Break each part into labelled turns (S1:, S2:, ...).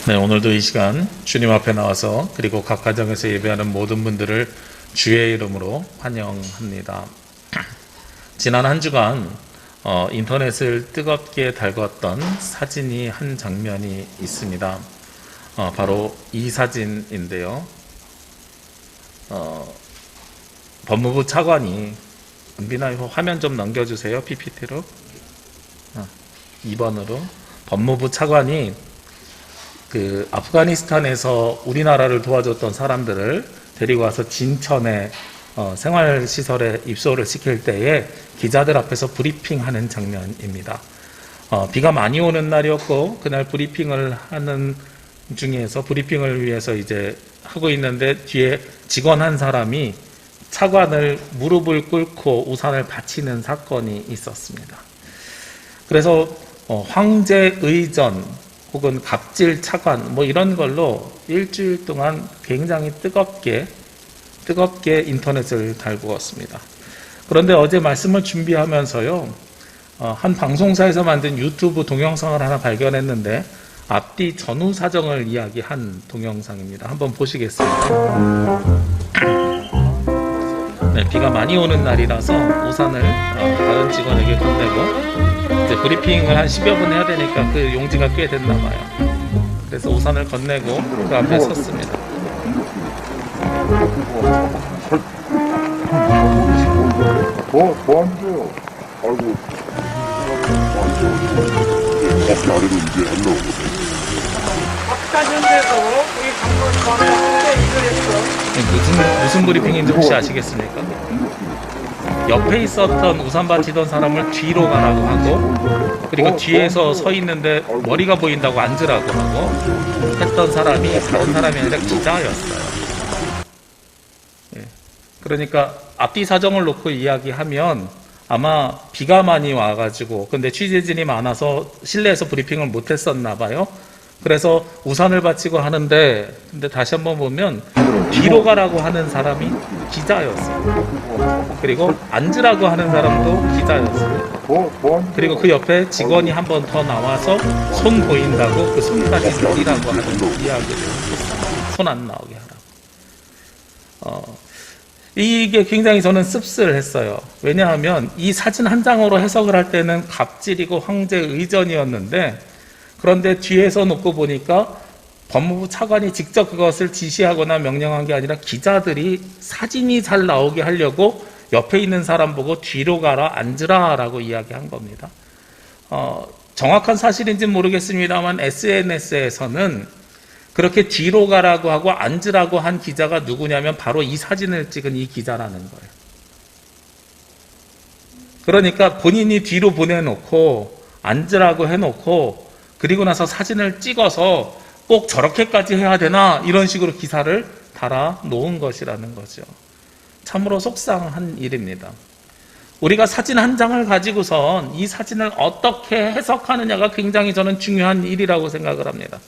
S1: 네, 오늘도 이 시간 주님 앞에 나와서 그리고 각 가정에서 예배하는 모든 분들을 주의 이름으로 환영합니다. 지난 한 주간 인터넷을 뜨겁게 달궜던 사진이 한 장면이 있습니다. 바로 이 사진인데요. 법무부 차관이, 은빈아 이거 화면 좀 넘겨주세요. PPT로 2번으로 법무부 차관이 그 아프가니스탄에서 우리나라를 도와줬던 사람들을 데리고 와서 진천에 생활시설에 입소를 시킬 때에 기자들 앞에서 브리핑하는 장면입니다. 비가 많이 오는 날이었고 그날 브리핑을 하는 중에서 브리핑을 위해서 이제 하고 있는데 뒤에 직원 한 사람이 차관을 무릎을 꿇고 우산을 받치는 사건이 있었습니다. 그래서 황제 의전 혹은 갑질 차관 이런 걸로 일주일 동안 굉장히 뜨겁게 인터넷을 달구었습니다. 그런데 어제 말씀을 준비하면서요, 한 방송사에서 만든 유튜브 동영상을 하나 발견했는데 앞뒤 전후 사정을 이야기한 동영상입니다. 한번 보시겠습니다. 네, 비가 많이 오는 날이라서 우산을 다른 직원에게 건네고 이제 브리핑을 한 10여 분 해야 되니까 그 용지가 꽤 됐나 봐요. 그래서 우산을 건네고 그 앞에 섰습니다.
S2: 뭐 하는데요? 아이고, 밖에 아래로 이제 안 나오거든.
S3: 박사현대도 우리 강원도에 일을 했어.
S1: 무슨 브리핑인지 혹시 아시겠습니까? 옆에 있었던 우산 받치던 사람을 뒤로 가라고 하고, 그리고 뒤에서 서 있는데 머리가 보인다고 앉으라고 하고 했던 사람이 다른 사람이 아니라 기자였어요. 그러니까 앞뒤 사정을 놓고 이야기하면 아마 비가 많이 와가지고, 근데 취재진이 많아서 실내에서 브리핑을 못했었나 봐요. 그래서 우산을 받치고 하는데, 근데 다시 한번 보면 뒤로 가라고 하는 사람이 기자였어요. 그리고 앉으라고 하는 사람도 기자였어요. 그리고 그 옆에 직원이 한 번 더 나와서 손 보인다고 그 손까지 내리라고 하는 이야기를 했어요. 손 안 나오게 하라고. 이게 굉장히 저는 씁쓸했어요. 왜냐하면 이 사진 한 장으로 해석을 할 때는 갑질이고 황제 의전이었는데, 그런데 뒤에서 놓고 보니까 법무부 차관이 직접 그것을 지시하거나 명령한 게 아니라 기자들이 사진이 잘 나오게 하려고 옆에 있는 사람 보고 뒤로 가라, 앉으라 라고 이야기한 겁니다. 정확한 사실인지는 모르겠습니다만 SNS에서는 그렇게 뒤로 가라고 하고 앉으라고 한 기자가 누구냐면 바로 이 사진을 찍은 이 기자라는 거예요. 그러니까 본인이 뒤로 보내놓고 앉으라고 해놓고 그리고 나서 사진을 찍어서 꼭 저렇게까지 해야 되나 이런 식으로 기사를 달아 놓은 것이라는 거죠. 참으로 속상한 일입니다. 우리가 사진 한 장을 가지고선 이 사진을 어떻게 해석하느냐가 굉장히 저는 중요한 일이라고 생각을 합니다.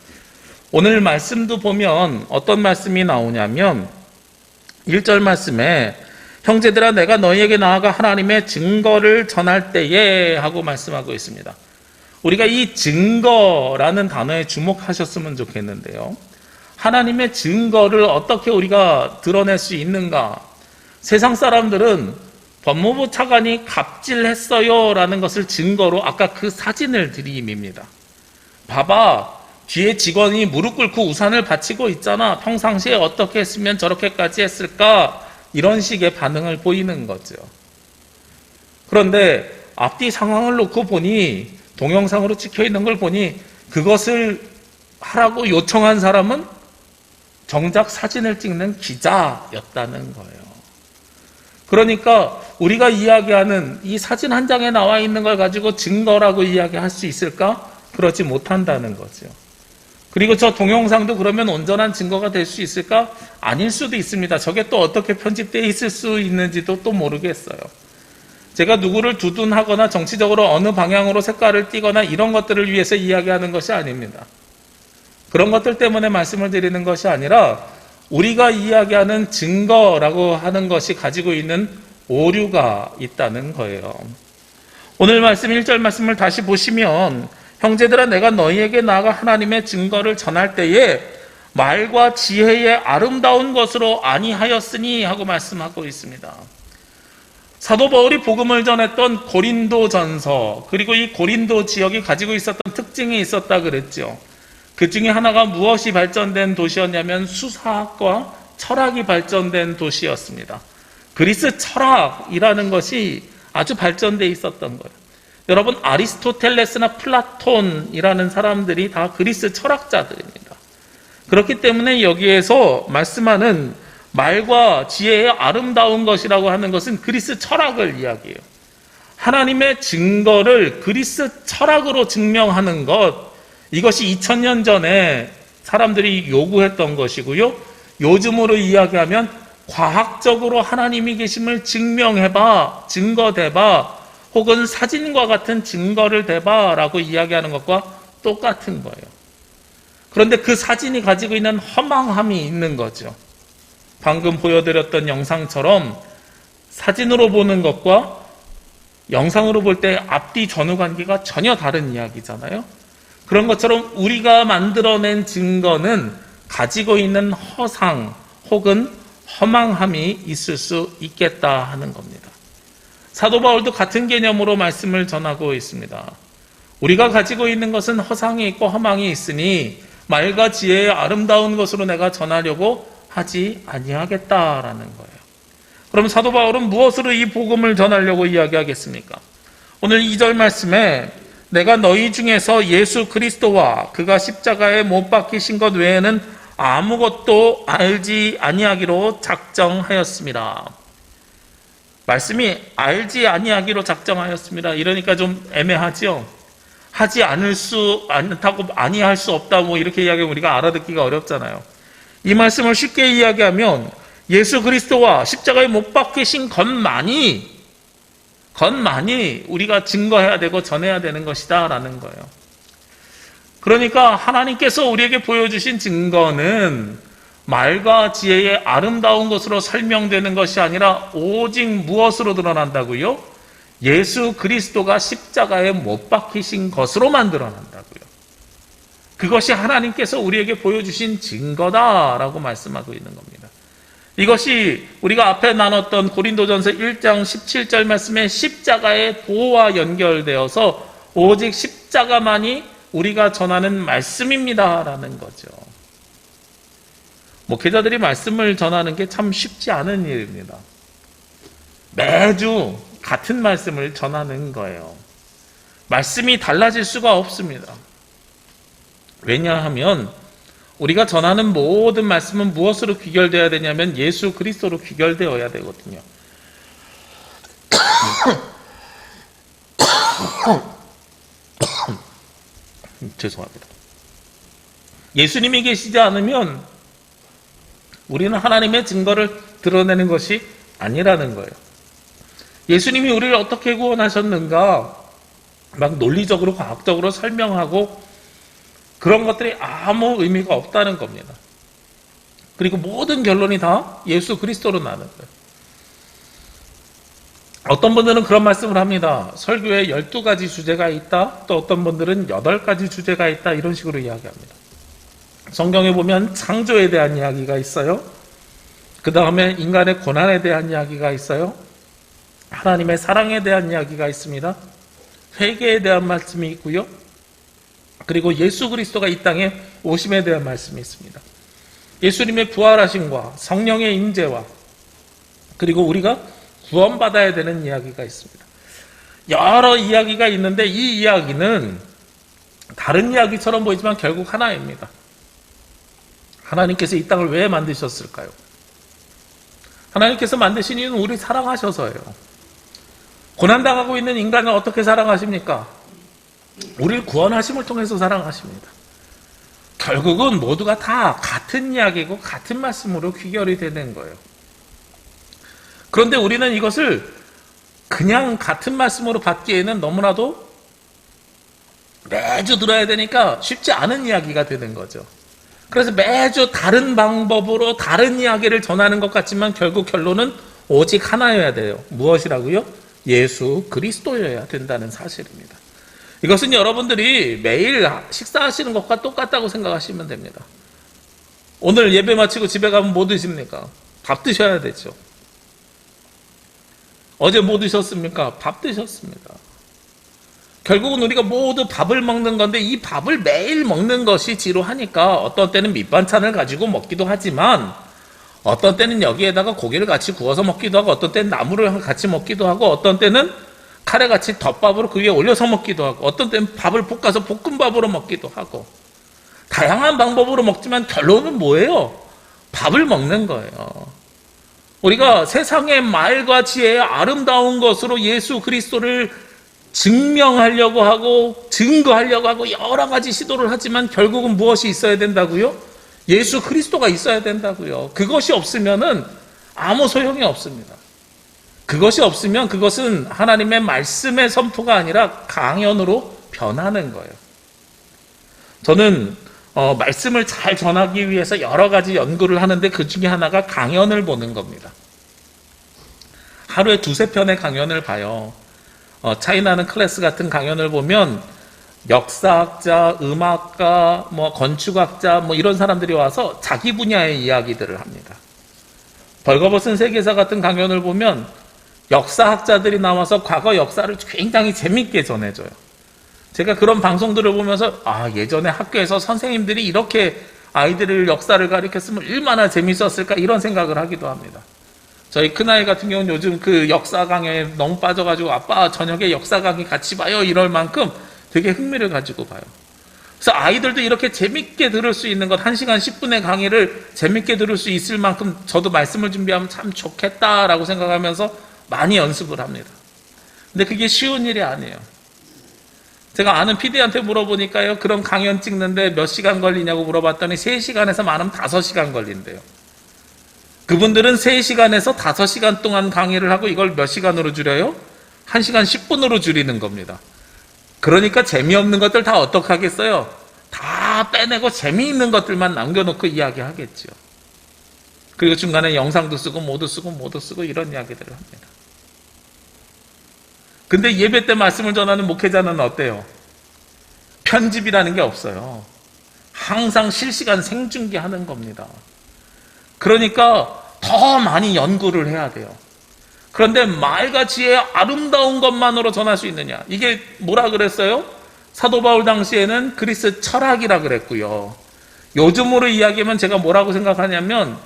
S1: 오늘 말씀도 보면 어떤 말씀이 나오냐면 1절 말씀에 형제들아 내가 너희에게 나아가 하나님의 증거를 전할 때에 하고 말씀하고 있습니다. 우리가 이 증거라는 단어에 주목하셨으면 좋겠는데요. 하나님의 증거를 어떻게 우리가 드러낼 수 있는가? 세상 사람들은 법무부 차관이 갑질했어요 라는 것을 증거로 아까 그 사진을 들이밉니다. 봐봐, 뒤에 직원이 무릎 꿇고 우산을 받치고 있잖아. 평상시에 어떻게 했으면 저렇게까지 했을까? 이런 식의 반응을 보이는 거죠. 그런데 앞뒤 상황을 놓고 보니, 동영상으로 찍혀 있는 걸 보니 그것을 하라고 요청한 사람은 정작 사진을 찍는 기자였다는 거예요. 그러니까 우리가 이야기하는 이 사진 한 장에 나와 있는 걸 가지고 증거라고 이야기할 수 있을까? 그러지 못한다는 거죠. 그리고 저 동영상도 그러면 온전한 증거가 될 수 있을까? 아닐 수도 있습니다. 저게 또 어떻게 편집되어 있을 수 있는지도 또 모르겠어요. 제가 누구를 두둔하거나 정치적으로 어느 방향으로 색깔을 띠거나 이런 것들을 위해서 이야기하는 것이 아닙니다. 그런 것들 때문에 말씀을 드리는 것이 아니라 우리가 이야기하는 증거라고 하는 것이 가지고 있는 오류가 있다는 거예요. 오늘 말씀 1절 말씀을 다시 보시면 형제들아, 내가 너희에게 나아가 하나님의 증거를 전할 때에 말과 지혜의 아름다운 것으로 아니하였으니 하고 말씀하고 있습니다. 사도 바울이 복음을 전했던 고린도전서, 그리고 이 고린도 지역이 가지고 있었던 특징이 있었다 그랬죠. 그 중에 하나가 무엇이 발전된 도시였냐면 수사학과 철학이 발전된 도시였습니다. 그리스 철학이라는 것이 아주 발전되어 있었던 거예요. 여러분, 아리스토텔레스나 플라톤이라는 사람들이 다 그리스 철학자들입니다. 그렇기 때문에 여기에서 말씀하는 말과 지혜의 아름다운 것이라고 하는 것은 그리스 철학을 이야기해요. 하나님의 증거를 그리스 철학으로 증명하는 것, 이것이 2000년 전에 사람들이 요구했던 것이고요. 요즘으로 이야기하면 과학적으로 하나님이 계심을 증명해봐, 증거대봐, 혹은 사진과 같은 증거를 대봐 라고 이야기하는 것과 똑같은 거예요. 그런데 그 사진이 가지고 있는 허망함이 있는 거죠. 방금 보여드렸던 영상처럼 사진으로 보는 것과 영상으로 볼 때 앞뒤 전후 관계가 전혀 다른 이야기잖아요. 그런 것처럼 우리가 만들어낸 증거는 가지고 있는 허상 혹은 허망함이 있을 수 있겠다 하는 겁니다. 사도 바울도 같은 개념으로 말씀을 전하고 있습니다. 우리가 가지고 있는 것은 허상이 있고 허망이 있으니 말과 지혜의 아름다운 것으로 내가 전하려고 하지 아니하겠다라는 거예요. 그럼 사도 바울은 무엇으로 이 복음을 전하려고 이야기하겠습니까? 오늘 2절 말씀에 내가 너희 중에서 예수 그리스도와 그가 십자가에 못 박히신 것 외에는 아무것도 알지 아니하기로 작정하였습니다. 말씀이 알지 아니하기로 작정하였습니다. 이러니까 좀 애매하죠? 하지 않다고 아니할 수 없다 뭐 이렇게 이야기하면 우리가 알아듣기가 어렵잖아요. 이 말씀을 쉽게 이야기하면 예수 그리스도와 십자가에 못 박히신 것만이 우리가 증거해야 되고 전해야 되는 것이다 라는 거예요. 그러니까 하나님께서 우리에게 보여주신 증거는 말과 지혜의 아름다운 것으로 설명되는 것이 아니라 오직 무엇으로 드러난다고요? 예수 그리스도가 십자가에 못 박히신 것으로만 드러난다고요. 그것이 하나님께서 우리에게 보여주신 증거다라고 말씀하고 있는 겁니다. 이것이 우리가 앞에 나눴던 고린도전서 1장 17절 말씀에 십자가의 도와 연결되어서 오직 십자가만이 우리가 전하는 말씀입니다라는 거죠. 목회자들이 말씀을 전하는 게 참 쉽지 않은 일입니다. 매주 같은 말씀을 전하는 거예요. 말씀이 달라질 수가 없습니다. 왜냐하면 우리가 전하는 모든 말씀은 무엇으로 귀결되어야 되냐면 예수 그리스도로 귀결되어야 되거든요. 죄송합니다. 예수님이 계시지 않으면 우리는 하나님의 증거를 드러내는 것이 아니라는 거예요. 예수님이 우리를 어떻게 구원하셨는가 막 논리적으로 과학적으로 설명하고 그런 것들이 아무 의미가 없다는 겁니다. 그리고 모든 결론이 다 예수 그리스도로 나는 거예요. 어떤 분들은 그런 말씀을 합니다. 설교에 12가지 주제가 있다. 또 어떤 분들은 8가지 주제가 있다. 이런 식으로 이야기합니다. 성경에 보면 창조에 대한 이야기가 있어요. 그 다음에 인간의 고난에 대한 이야기가 있어요. 하나님의 사랑에 대한 이야기가 있습니다. 회개에 대한 말씀이 있고요. 그리고 예수 그리스도가 이 땅에 오심에 대한 말씀이 있습니다. 예수님의 부활하심과 성령의 임재와 그리고 우리가 구원받아야 되는 이야기가 있습니다. 여러 이야기가 있는데 이 이야기는 다른 이야기처럼 보이지만 결국 하나입니다. 하나님께서 이 땅을 왜 만드셨을까요? 하나님께서 만드신 이유는 우리 사랑하셔서예요. 고난당하고 있는 인간을 어떻게 사랑하십니까? 우리를 구원하심을 통해서 사랑하십니다. 결국은 모두가 다 같은 이야기고 같은 말씀으로 귀결이 되는 거예요. 그런데 우리는 이것을 그냥 같은 말씀으로 받기에는 너무나도 매주 들어야 되니까 쉽지 않은 이야기가 되는 거죠. 그래서 매주 다른 방법으로 다른 이야기를 전하는 것 같지만 결국 결론은 오직 하나여야 돼요. 무엇이라고요? 예수 그리스도여야 된다는 사실입니다. 이것은 여러분들이 매일 식사하시는 것과 똑같다고 생각하시면 됩니다. 오늘 예배 마치고 집에 가면 뭐 드십니까? 밥 드셔야 되죠. 어제 뭐 드셨습니까? 밥 드셨습니다. 결국은 우리가 모두 밥을 먹는 건데 이 밥을 매일 먹는 것이 지루하니까 어떤 때는 밑반찬을 가지고 먹기도 하지만 어떤 때는 여기에다가 고기를 같이 구워서 먹기도 하고 어떤 때는 나물을 같이 먹기도 하고 어떤 때는 카레같이 덮밥으로 그 위에 올려서 먹기도 하고 어떤 때는 밥을 볶아서 볶음밥으로 먹기도 하고 다양한 방법으로 먹지만 결론은 뭐예요? 밥을 먹는 거예요. 우리가 세상의 말과 지혜의 아름다운 것으로 예수 그리스도를 증명하려고 하고 증거하려고 하고 여러 가지 시도를 하지만 결국은 무엇이 있어야 된다고요? 예수 그리스도가 있어야 된다고요. 그것이 없으면은 아무 소용이 없습니다. 그것이 없으면 그것은 하나님의 말씀의 선포가 아니라 강연으로 변하는 거예요. 저는 말씀을 잘 전하기 위해서 여러 가지 연구를 하는데 그 중에 하나가 강연을 보는 겁니다. 하루에 2-3편의 강연을 봐요. 차이나는 클래스 같은 강연을 보면 역사학자, 음악가, 건축학자 이런 사람들이 와서 자기 분야의 이야기들을 합니다. 벌거벗은 세계사 같은 강연을 보면 역사학자들이 나와서 과거 역사를 굉장히 재밌게 전해줘요. 제가 그런 방송들을 보면서 예전에 학교에서 선생님들이 이렇게 아이들을 역사를 가르쳤으면 얼마나 재밌었을까 이런 생각을 하기도 합니다. 저희 큰아이 같은 경우는 요즘 그 역사 강의에 너무 빠져가지고 아빠 저녁에 역사 강의 같이 봐요 이럴 만큼 되게 흥미를 가지고 봐요. 그래서 아이들도 이렇게 재밌게 들을 수 있는 것 1시간 10분의 강의를 재밌게 들을 수 있을 만큼 저도 말씀을 준비하면 참 좋겠다라고 생각하면서 많이 연습을 합니다. 근데 그게 쉬운 일이 아니에요. 제가 아는 PD한테 물어보니까요, 그런 강연 찍는데 몇 시간 걸리냐고 물어봤더니 3시간에서 많으면 5시간 걸린대요. 그분들은 3시간에서 5시간 동안 강의를 하고 이걸 몇 시간으로 줄여요? 1시간 10분으로 줄이는 겁니다. 그러니까 재미없는 것들 다 어떻게 하겠어요? 다 빼내고 재미있는 것들만 남겨놓고 이야기하겠죠. 그리고 중간에 영상도 쓰고 모두 쓰고 이런 이야기들을 합니다. 근데 예배 때 말씀을 전하는 목회자는 어때요? 편집이라는 게 없어요. 항상 실시간 생중계하는 겁니다. 그러니까 더 많이 연구를 해야 돼요. 그런데 말과 지혜의 아름다운 것만으로 전할 수 있느냐? 이게 뭐라 그랬어요? 사도 바울 당시에는 그리스 철학이라 그랬고요. 요즘으로 이야기하면 제가 뭐라고 생각하냐면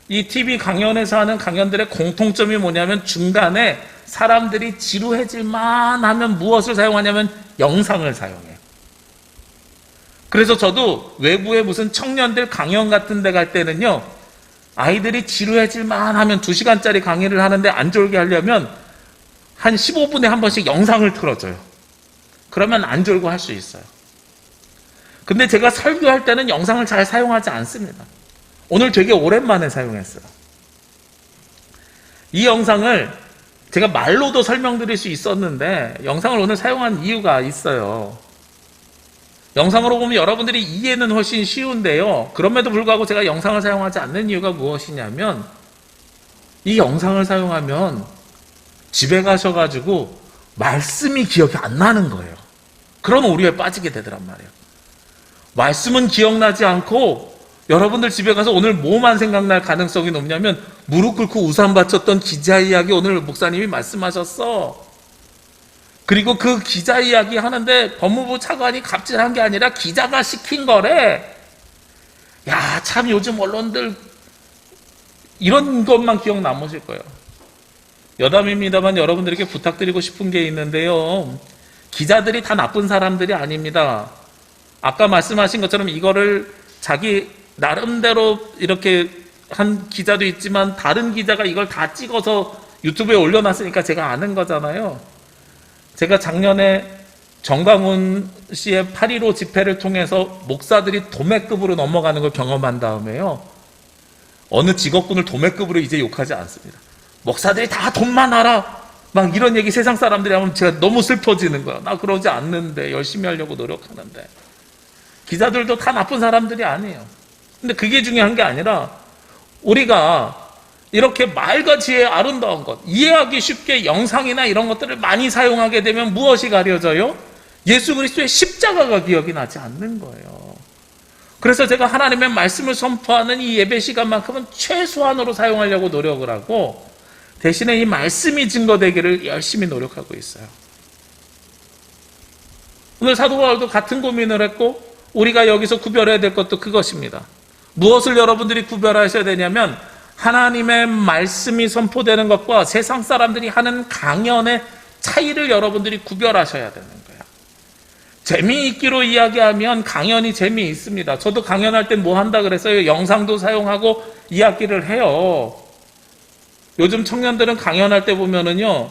S1: 이 TV 강연에서 하는 강연들의 공통점이 뭐냐면 중간에 사람들이 지루해질만 하면 무엇을 사용하냐면 영상을 사용해요. 그래서 저도 외부에 무슨 청년들 강연 같은 데 갈 때는요, 아이들이 지루해질만 하면 2시간짜리 강의를 하는데 안 졸게 하려면 한 15분에 한 번씩 영상을 틀어줘요. 그러면 안 졸고 할 수 있어요. 근데 제가 설교할 때는 영상을 잘 사용하지 않습니다. 오늘 되게 오랜만에 사용했어요. 이 영상을 제가 말로도 설명드릴 수 있었는데 영상을 오늘 사용한 이유가 있어요. 영상으로 보면 여러분들이 이해는 훨씬 쉬운데요. 그럼에도 불구하고 제가 영상을 사용하지 않는 이유가 무엇이냐면 이 영상을 사용하면 집에 가셔가지고 말씀이 기억이 안 나는 거예요. 그런 오류에 빠지게 되더란 말이에요. 말씀은 기억나지 않고 여러분들 집에 가서 오늘 뭐만 생각날 가능성이 높냐면 무릎 꿇고 우산 바쳤던 기자 이야기 오늘 목사님이 말씀하셨어. 그리고 그 기자 이야기 하는데 법무부 차관이 갑질한 게 아니라 기자가 시킨 거래. 야, 참 요즘 언론들 이런 것만 기억 남으실 거예요. 여담입니다만 여러분들에게 부탁드리고 싶은 게 있는데요. 기자들이 다 나쁜 사람들이 아닙니다. 아까 말씀하신 것처럼 이거를 자기 나름대로 이렇게 한 기자도 있지만 다른 기자가 이걸 다 찍어서 유튜브에 올려놨으니까 제가 아는 거잖아요. 제가 작년에 정강훈 씨의 8.15 집회를 통해서 목사들이 도매급으로 넘어가는 걸 경험한 다음에요, 어느 직업군을 도매급으로 이제 욕하지 않습니다. 목사들이 다 돈만 알아 막 이런 얘기 세상 사람들이 하면 제가 너무 슬퍼지는 거예요. 나 그러지 않는데, 열심히 하려고 노력하는데. 기자들도 다 나쁜 사람들이 아니에요. 근데 그게 중요한 게 아니라 우리가 이렇게 말과 지혜의 아름다운 것, 이해하기 쉽게 영상이나 이런 것들을 많이 사용하게 되면 무엇이 가려져요? 예수 그리스도의 십자가가 기억이 나지 않는 거예요. 그래서 제가 하나님의 말씀을 선포하는 이 예배 시간만큼은 최소한으로 사용하려고 노력을 하고 대신에 이 말씀이 증거되기를 열심히 노력하고 있어요. 오늘 사도 바울도 같은 고민을 했고 우리가 여기서 구별해야 될 것도 그것입니다. 무엇을 여러분들이 구별하셔야 되냐면 하나님의 말씀이 선포되는 것과 세상 사람들이 하는 강연의 차이를 여러분들이 구별하셔야 되는 거예요. 재미있기로 이야기하면 강연이 재미있습니다. 저도 강연할 땐 뭐 한다 그랬어요? 영상도 사용하고 이야기를 해요. 요즘 청년들은 강연할 때 보면은요,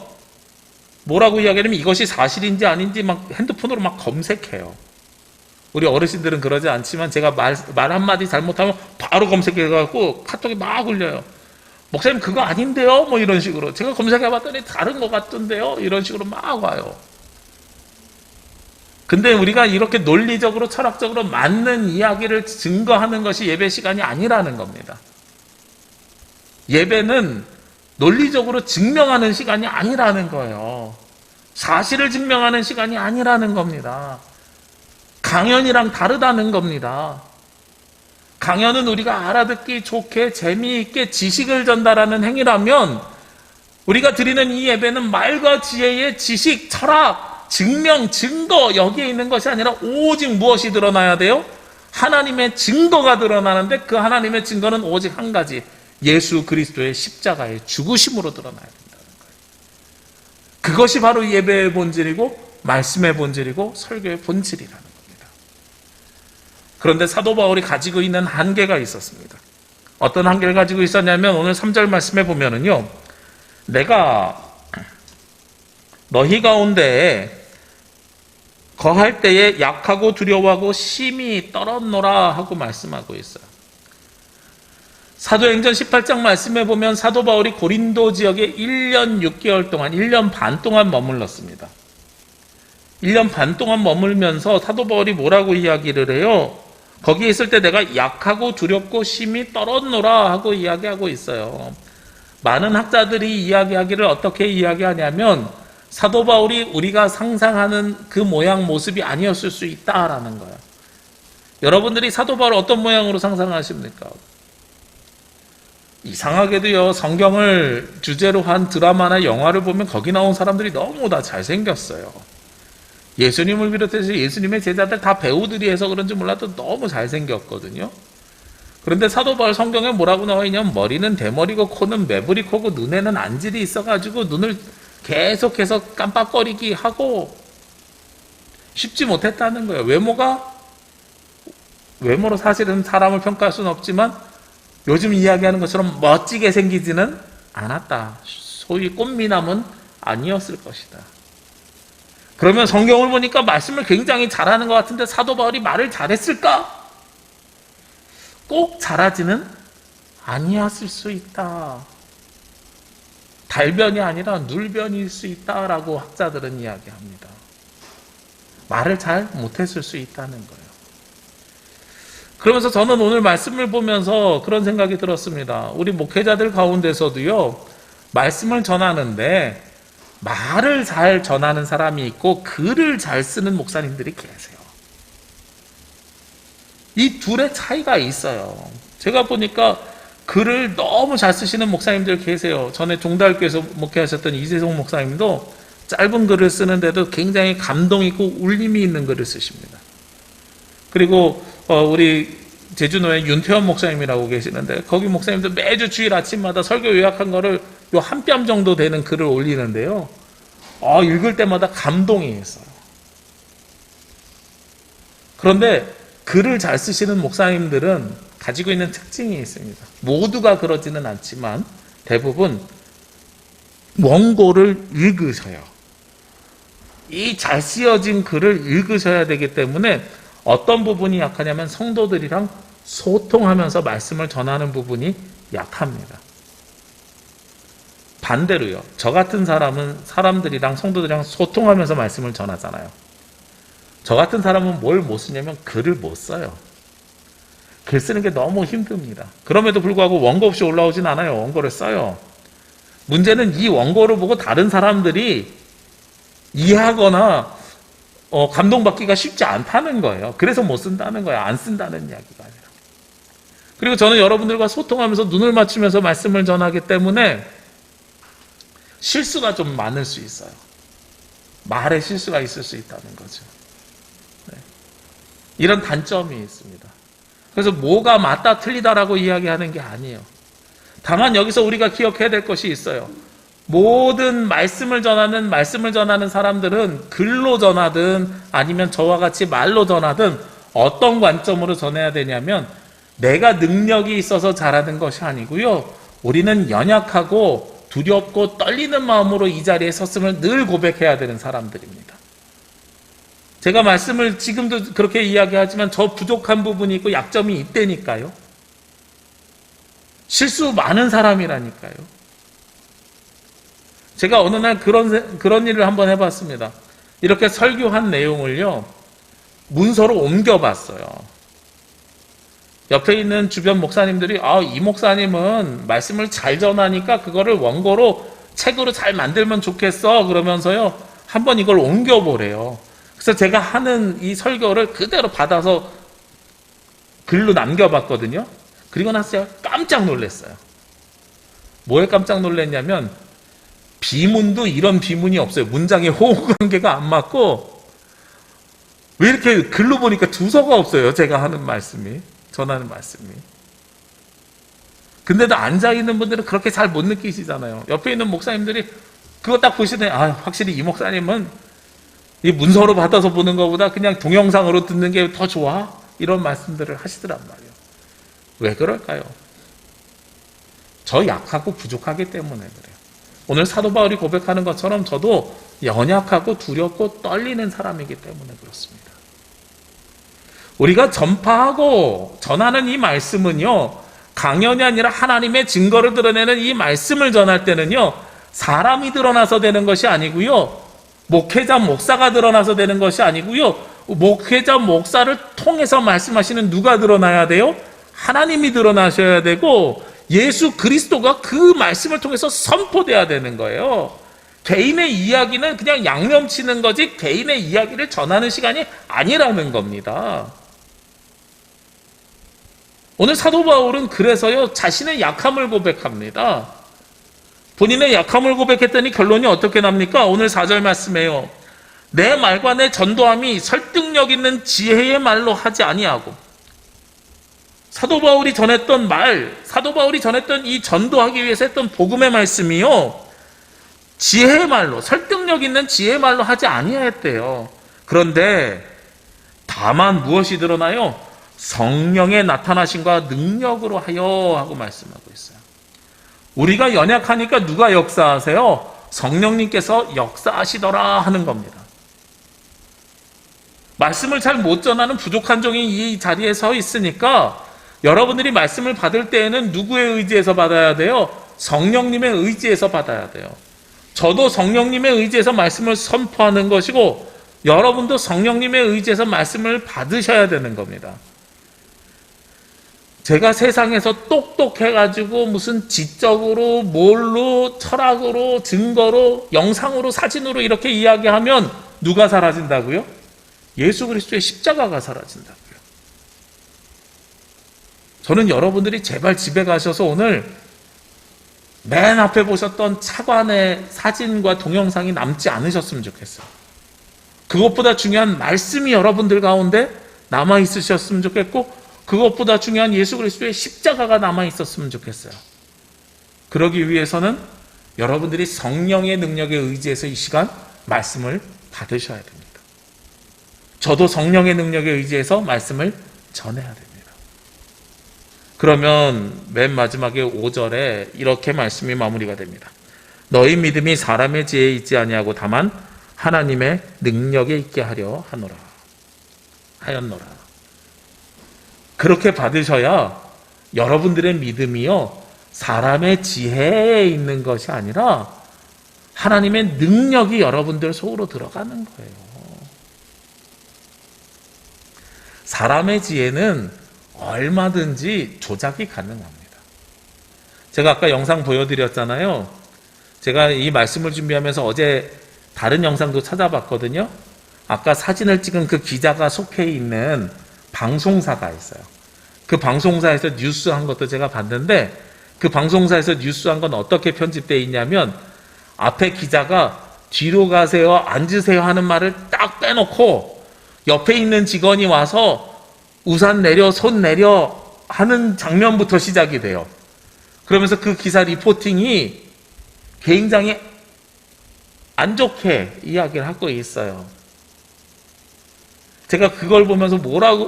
S1: 뭐라고 이야기하냐면 이것이 사실인지 아닌지 막 핸드폰으로 막 검색해요. 우리 어르신들은 그러지 않지만 제가 말 한마디 잘못하면 바로 검색해갖고 카톡이 막 울려요. 목사님 그거 아닌데요? 뭐 이런 식으로. 제가 검색해봤더니 다른 것 같던데요? 이런 식으로 막 와요. 근데 우리가 이렇게 논리적으로 철학적으로 맞는 이야기를 증거하는 것이 예배 시간이 아니라는 겁니다. 예배는 논리적으로 증명하는 시간이 아니라는 거예요. 사실을 증명하는 시간이 아니라는 겁니다. 강연이랑 다르다는 겁니다. 강연은 우리가 알아듣기 좋게 재미있게 지식을 전달하는 행위라면 우리가 드리는 이 예배는 말과 지혜의 지식, 철학, 증명, 증거 여기에 있는 것이 아니라 오직 무엇이 드러나야 돼요? 하나님의 증거가 드러나는데 그 하나님의 증거는 오직 한 가지, 예수 그리스도의 십자가의 죽으심으로 드러나야 된다는 거예요. 그것이 바로 예배의 본질이고 말씀의 본질이고 설교의 본질이라는 겁니다. 그런데 사도 바울이 가지고 있는 한계가 있었습니다. 어떤 한계를 가지고 있었냐면 오늘 3절 말씀에 보면은요, 내가 너희 가운데 거할 때에 약하고 두려워하고 심히 떨었노라 하고 말씀하고 있어요. 사도행전 18장 말씀에 보면 사도 바울이 고린도 지역에 1년 6개월 동안 1년 반 동안 머물렀습니다. 1년 반 동안 머물면서 사도 바울이 뭐라고 이야기를 해요? 거기에 있을 때 내가 약하고 두렵고 심히 떨었노라 하고 이야기하고 있어요. 많은 학자들이 이야기하기를 어떻게 이야기하냐면 사도 바울이 우리가 상상하는 그 모양 모습이 아니었을 수 있다라는 거예요. 여러분들이 사도 바울 어떤 모양으로 상상하십니까? 이상하게도요, 성경을 주제로 한 드라마나 영화를 보면 거기 나온 사람들이 너무 다 잘생겼어요. 예수님을 비롯해서 예수님의 제자들 다 배우들이 해서 그런지 몰라도 너무 잘생겼거든요. 그런데 사도 바울 성경에 뭐라고 나와 있냐면 머리는 대머리고 코는 매부리 코고 눈에는 안질이 있어가지고 눈을 계속해서 깜빡거리기 하고 쉽지 못했다는 거예요. 외모로 사실은 사람을 평가할 수는 없지만 요즘 이야기하는 것처럼 멋지게 생기지는 않았다. 소위 꽃미남은 아니었을 것이다. 그러면 성경을 보니까 말씀을 굉장히 잘하는 것 같은데 사도 바울이 말을 잘했을까? 꼭 잘하지는 아니었을 수 있다. 달변이 아니라 눌변일 수 있다라고 학자들은 이야기합니다. 말을 잘 못했을 수 있다는 거예요. 그러면서 저는 오늘 말씀을 보면서 그런 생각이 들었습니다. 우리 목회자들 가운데서도요, 말씀을 전하는데 말을 잘 전하는 사람이 있고 글을 잘 쓰는 목사님들이 계세요. 이 둘의 차이가 있어요. 제가 보니까 글을 너무 잘 쓰시는 목사님들 계세요. 전에 종달교에서 목회하셨던 이재송 목사님도 짧은 글을 쓰는데도 굉장히 감동 있고 울림이 있는 글을 쓰십니다. 그리고 우리 제주노에 윤태원 목사님이라고 계시는데 거기 목사님도 매주 주일 아침마다 설교 요약한 거를 요 한 뼘 정도 되는 글을 올리는데요. 읽을 때마다 감동이 있어요. 그런데 글을 잘 쓰시는 목사님들은 가지고 있는 특징이 있습니다. 모두가 그러지는 않지만 대부분 원고를 읽으셔요. 이 잘 쓰여진 글을 읽으셔야 되기 때문에 어떤 부분이 약하냐면 성도들이랑 소통하면서 말씀을 전하는 부분이 약합니다. 반대로요. 저 같은 사람은 사람들이랑 성도들이랑 소통하면서 말씀을 전하잖아요. 저 같은 사람은 뭘 못 쓰냐면 글을 못 써요. 글 쓰는 게 너무 힘듭니다. 그럼에도 불구하고 원고 없이 올라오진 않아요. 원고를 써요. 문제는 이 원고를 보고 다른 사람들이 이해하거나 감동받기가 쉽지 않다는 거예요. 그래서 못 쓴다는 거예요. 안 쓴다는 이야기가 아니라. 그리고 저는 여러분들과 소통하면서 눈을 맞추면서 말씀을 전하기 때문에 실수가 좀 많을 수 있어요. 말에 실수가 있을 수 있다는 거죠. 네. 이런 단점이 있습니다. 그래서 뭐가 맞다 틀리다라고 이야기하는 게 아니에요. 다만 여기서 우리가 기억해야 될 것이 있어요. 모든 말씀을 전하는 사람들은 글로 전하든 아니면 저와 같이 말로 전하든 어떤 관점으로 전해야 되냐면 내가 능력이 있어서 잘하는 것이 아니고요. 우리는 연약하고 두렵고 떨리는 마음으로 이 자리에 섰음을 늘 고백해야 되는 사람들입니다. 제가 말씀을 지금도 그렇게 이야기하지만 저 부족한 부분이 있고 약점이 있다니까요. 실수 많은 사람이라니까요. 제가 어느 날 그런 일을 한번 해봤습니다. 이렇게 설교한 내용을요, 문서로 옮겨봤어요. 옆에 있는 주변 목사님들이 이 목사님은 말씀을 잘 전하니까 그거를 원고로 책으로 잘 만들면 좋겠어 그러면서요 한번 이걸 옮겨보래요. 그래서 제가 하는 이 설교를 그대로 받아서 글로 남겨봤거든요. 그리고 나서 깜짝 놀랐어요. 뭐에 깜짝 놀랐냐면 비문도 이런 비문이 없어요. 문장의 호흡 관계가 안 맞고 왜 이렇게 글로 보니까 두서가 없어요. 제가 하는 말씀이, 전하는 말씀이. 근데도 앉아있는 분들은 그렇게 잘 못 느끼시잖아요. 옆에 있는 목사님들이 그거 딱 보시더니 확실히 이 목사님은 이 문서로 받아서 보는 것보다 그냥 동영상으로 듣는 게 더 좋아? 이런 말씀들을 하시더란 말이에요. 왜 그럴까요? 저 약하고 부족하기 때문에 그래요. 오늘 사도 바울이 고백하는 것처럼 저도 연약하고 두렵고 떨리는 사람이기 때문에 그렇습니다. 우리가 전파하고 전하는 이 말씀은요, 강연이 아니라 하나님의 증거를 드러내는 이 말씀을 전할 때는요, 사람이 드러나서 되는 것이 아니고요, 목회자 목사가 드러나서 되는 것이 아니고요, 목회자 목사를 통해서 말씀하시는 누가 드러나야 돼요? 하나님이 드러나셔야 되고 예수 그리스도가 그 말씀을 통해서 선포돼야 되는 거예요. 개인의 이야기는 그냥 양념치는 거지 개인의 이야기를 전하는 시간이 아니라는 겁니다. 오늘 사도 바울은 그래서요 자신의 약함을 고백합니다. 본인의 약함을 고백했더니 결론이 어떻게 납니까? 오늘 4절 말씀에요. 내 말과 내 전도함이 설득력 있는 지혜의 말로 하지 아니하고. 사도 바울이 전했던 말, 사도 바울이 전했던 이 전도하기 위해서 했던 복음의 말씀이요, 지혜의 말로, 설득력 있는 지혜의 말로 하지 아니하였대요. 그런데 다만 무엇이 드러나요? 성령의 나타나심과 능력으로 하여 하고 말씀하고 있어요. 우리가 연약하니까 누가 역사하세요? 성령님께서 역사하시더라 하는 겁니다. 말씀을 잘 못 전하는 부족한 종이 이 자리에 서 있으니까 여러분들이 말씀을 받을 때에는 누구의 의지에서 받아야 돼요? 성령님의 의지에서 받아야 돼요. 저도 성령님의 의지에서 말씀을 선포하는 것이고 여러분도 성령님의 의지에서 말씀을 받으셔야 되는 겁니다. 제가 세상에서 똑똑해가지고 무슨 지적으로, 뭘로, 철학으로, 증거로, 영상으로, 사진으로 이렇게 이야기하면 누가 사라진다고요? 예수 그리스도의 십자가가 사라진다고요. 저는 여러분들이 제발 집에 가셔서 오늘 맨 앞에 보셨던 차관의 사진과 동영상이 남지 않으셨으면 좋겠어요. 그것보다 중요한 말씀이 여러분들 가운데 남아 있으셨으면 좋겠고 그것보다 중요한 예수 그리스도의 십자가가 남아 있었으면 좋겠어요. 그러기 위해서는 여러분들이 성령의 능력에 의지해서 이 시간 말씀을 받으셔야 됩니다. 저도 성령의 능력에 의지해서 말씀을 전해야 됩니다. 그러면 맨 마지막에 5절에 이렇게 말씀이 마무리가 됩니다. 너희 믿음이 사람의 지혜에 있지 아니하고 다만 하나님의 능력에 있게 하려 하였노라. 그렇게 받으셔야 여러분들의 믿음이요 사람의 지혜에 있는 것이 아니라 하나님의 능력이 여러분들 속으로 들어가는 거예요. 사람의 지혜는 얼마든지 조작이 가능합니다. 제가 아까 영상 보여드렸잖아요. 제가 이 말씀을 준비하면서 어제 다른 영상도 찾아봤거든요. 아까 사진을 찍은 그 기자가 속해 있는 방송사가 있어요. 그 방송사에서 뉴스한 것도 제가 봤는데, 그 방송사에서 뉴스한 건 어떻게 편집되어 있냐면, 앞에 기자가 뒤로 가세요, 앉으세요 하는 말을 딱 빼놓고 옆에 있는 직원이 와서 우산 내려, 손 내려 하는 장면부터 시작이 돼요. 그러면서 그 기사 리포팅이 굉장히 안 좋게 이야기를 하고 있어요. 제가 그걸 보면서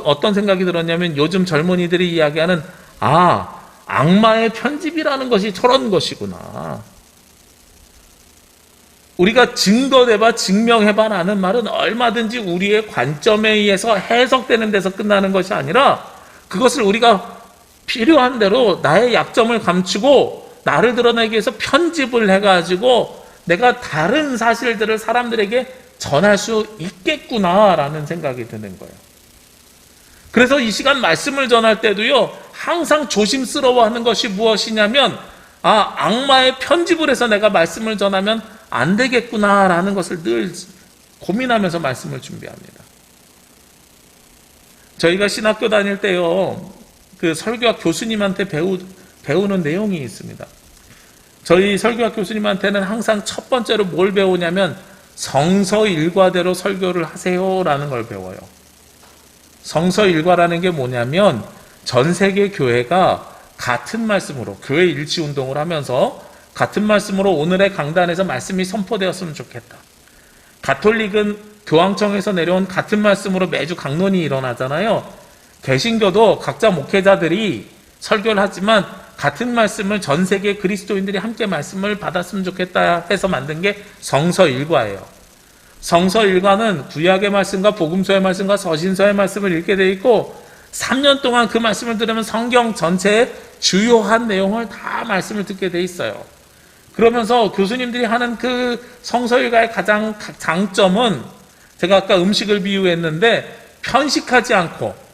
S1: 어떤 생각이 들었냐면, 요즘 젊은이들이 이야기하는, 악마의 편집이라는 것이 저런 것이구나. 우리가 증거대봐, 증명해봐 라는 말은 얼마든지 우리의 관점에 의해서 해석되는 데서 끝나는 것이 아니라, 그것을 우리가 필요한 대로 나의 약점을 감추고 나를 드러내기 위해서 편집을 해가지고 내가 다른 사실들을 사람들에게 전할 수 있겠구나라는 생각이 드는 거예요. 그래서 이 시간 말씀을 전할 때도요, 항상 조심스러워하는 것이 무엇이냐면, 악마의 편집을 해서 내가 말씀을 전하면 안 되겠구나라는 것을 늘 고민하면서 말씀을 준비합니다. 저희가 신학교 다닐 때요, 그 설교학 교수님한테 배우는 내용이 있습니다. 저희 설교학 교수님한테는 항상 첫 번째로 뭘 배우냐면, 성서 일과대로 설교를 하세요라는 걸 배워요. 성서 일과라는 게 뭐냐면, 전 세계 교회가 같은 말씀으로 교회 일치 운동을 하면서 같은 말씀으로 오늘의 강단에서 말씀이 선포되었으면 좋겠다. 가톨릭은 교황청에서 내려온 같은 말씀으로 매주 강론이 일어나잖아요. 개신교도 각자 목회자들이 설교를 하지만 같은 말씀을 전 세계 그리스도인들이 함께 말씀을 받았으면 좋겠다 해서 만든 게 성서 일과예요. 성서 일과는 구약의 말씀과 복음서의 말씀과 서신서의 말씀을 읽게 돼 있고, 3년 동안 그 말씀을 들으면 성경 전체의 주요한 내용을 다 말씀을 듣게 돼 있어요. 그러면서 교수님들이 하는 그 성서 일과의 가장 장점은, 제가 아까 음식을 비유했는데, 편식하지 않고,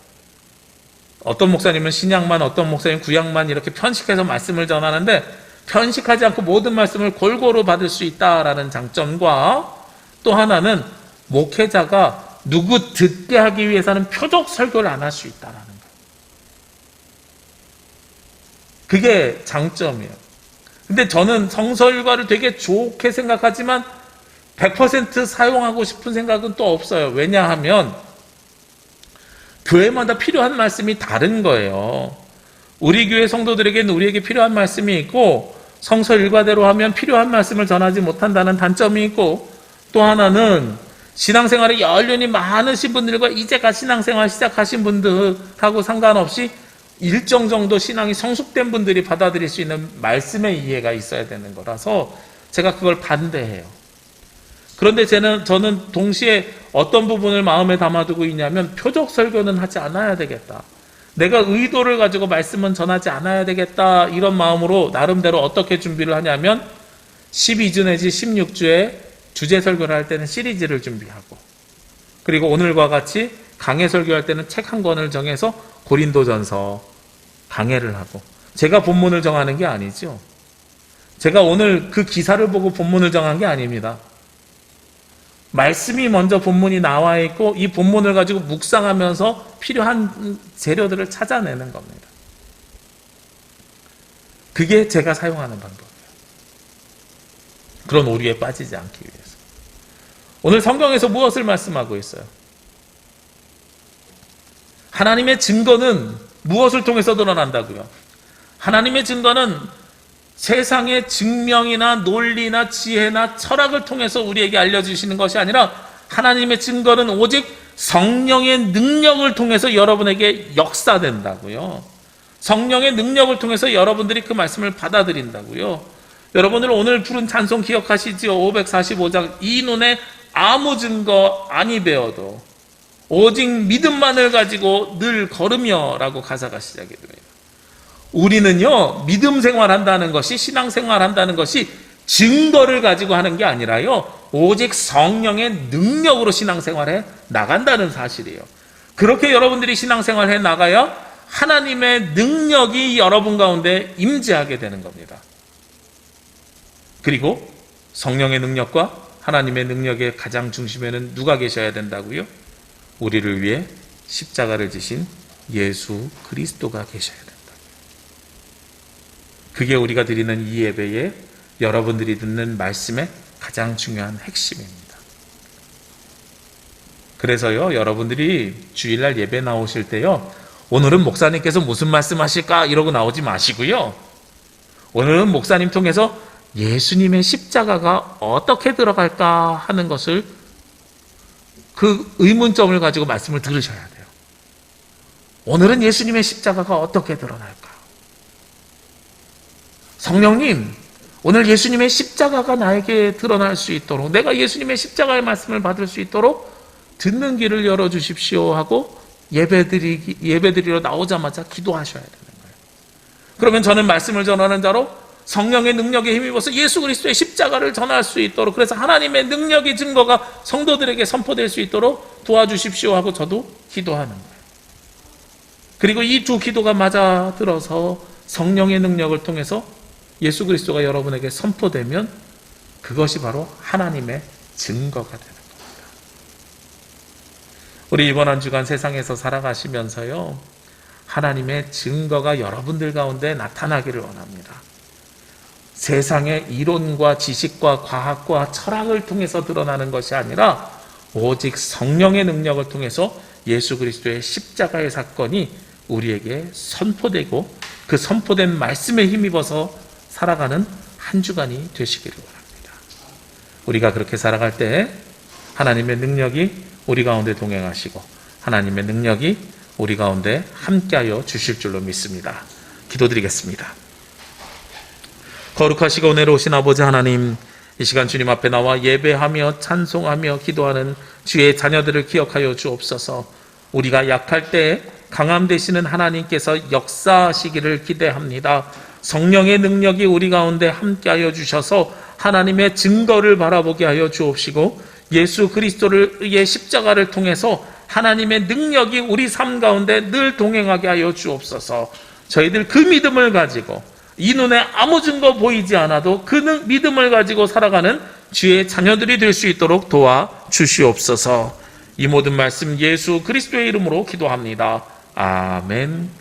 S1: 어떤 목사님은 신약만, 어떤 목사님은 구약만 이렇게 편식해서 말씀을 전하는데, 편식하지 않고 모든 말씀을 골고루 받을 수 있다라는 장점과, 또 하나는 목회자가 누구 듣게 하기 위해서는 표적 설교를 안 할 수 있다라는 거예요. 그게 장점이에요. 근데 저는 성서 일과를 되게 좋게 생각하지만 100% 사용하고 싶은 생각은 또 없어요. 왜냐하면 교회마다 필요한 말씀이 다른 거예요. 우리 교회 성도들에게는 우리에게 필요한 말씀이 있고, 성서 일과대로 하면 필요한 말씀을 전하지 못한다는 단점이 있고, 또 하나는 신앙생활에 연륜이 많으신 분들과 이제가 신앙생활 시작하신 분들하고 상관없이 일정 정도 신앙이 성숙된 분들이 받아들일 수 있는 말씀의 이해가 있어야 되는 거라서 제가 그걸 반대해요. 그런데 저는 동시에 어떤 부분을 마음에 담아두고 있냐면, 표적 설교는 하지 않아야 되겠다. 내가 의도를 가지고 말씀은 전하지 않아야 되겠다. 이런 마음으로 나름대로 어떻게 준비를 하냐면, 12주 내지 16주에 주제 설교를 할 때는 시리즈를 준비하고, 그리고 오늘과 같이 강해 설교할 때는 책 한 권을 정해서 고린도전서 강해를 하고, 제가 본문을 정하는 게 아니죠. 제가 오늘 그 기사를 보고 본문을 정한 게 아닙니다. 말씀이 먼저 본문이 나와 있고, 이 본문을 가지고 묵상하면서 필요한 재료들을 찾아내는 겁니다. 그게 제가 사용하는 방법이에요. 그런 오류에 빠지지 않기 위해서. 오늘 성경에서 무엇을 말씀하고 있어요? 하나님의 증거는 무엇을 통해서 드러난다고요? 하나님의 증거는 세상의 증명이나 논리나 지혜나 철학을 통해서 우리에게 알려주시는 것이 아니라, 하나님의 증거는 오직 성령의 능력을 통해서 여러분에게 역사된다고요. 성령의 능력을 통해서 여러분들이 그 말씀을 받아들인다고요. 여러분들 오늘 부른 찬송 기억하시지요? 545장, 이 눈에 아무 증거 아니 배워도 오직 믿음만을 가지고 늘 걸으며 라고 가사가 시작이 됩니다. 우리는요, 믿음 생활한다는 것이, 신앙 생활한다는 것이 증거를 가지고 하는 게 아니라요, 오직 성령의 능력으로 신앙생활해 나간다는 사실이에요. 그렇게 여러분들이 신앙생활해 나가야 하나님의 능력이 여러분 가운데 임재하게 되는 겁니다. 그리고 성령의 능력과 하나님의 능력의 가장 중심에는 누가 계셔야 된다고요? 우리를 위해 십자가를 지신 예수 그리스도가 계셔야 된다. 그게 우리가 드리는 이 예배에 여러분들이 듣는 말씀의 가장 중요한 핵심입니다. 그래서요, 여러분들이 주일날 예배 나오실 때요, 오늘은 목사님께서 무슨 말씀 하실까 이러고 나오지 마시고요, 오늘은 목사님 통해서 예수님의 십자가가 어떻게 들어갈까 하는 것을, 그 의문점을 가지고 말씀을 들으셔야 돼요. 오늘은 예수님의 십자가가 어떻게 드러날까? 성령님, 오늘 예수님의 십자가가 나에게 드러날 수 있도록, 내가 예수님의 십자가의 말씀을 받을 수 있도록 듣는 길을 열어주십시오 하고 예배드리러 나오자마자 기도하셔야 되는 거예요. 그러면 저는 말씀을 전하는 자로 성령의 능력에 힘입어서 예수 그리스도의 십자가를 전할 수 있도록, 그래서 하나님의 능력의 증거가 성도들에게 선포될 수 있도록 도와주십시오 하고 저도 기도하는 거예요. 그리고 이 두 기도가 맞아 들어서 성령의 능력을 통해서 예수 그리스도가 여러분에게 선포되면 그것이 바로 하나님의 증거가 되는 겁니다. 우리 이번 한 주간 세상에서 살아가시면서요, 하나님의 증거가 여러분들 가운데 나타나기를 원합니다. 세상의 이론과 지식과 과학과 철학을 통해서 드러나는 것이 아니라 오직 성령의 능력을 통해서 예수 그리스도의 십자가의 사건이 우리에게 선포되고 그 선포된 말씀에 힘입어서 살아가는 한 주간이 되시기를 원합니다. 우리가 그렇게 살아갈 때 하나님의 능력이 우리 가운데 동행하시고 하나님의 능력이 우리 가운데 함께하여 주실 줄로 믿습니다. 기도드리겠습니다. 거룩하시고 은혜로우신 아버지 하나님, 이 시간 주님 앞에 나와 예배하며 찬송하며 기도하는 주의 자녀들을 기억하여 주옵소서. 우리가 약할 때 강함 되시는 하나님께서 역사하시기를 기대합니다. 성령의 능력이 우리 가운데 함께하여 주셔서 하나님의 증거를 바라보게 하여 주옵시고, 예수 그리스도의 십자가를 통해서 하나님의 능력이 우리 삶 가운데 늘 동행하게 하여 주옵소서. 저희들 그 믿음을 가지고 이 눈에 아무 증거 보이지 않아도 그 믿음을 가지고 살아가는 주의 자녀들이 될 수 있도록 도와주시옵소서. 이 모든 말씀 예수 그리스도의 이름으로 기도합니다. 아멘.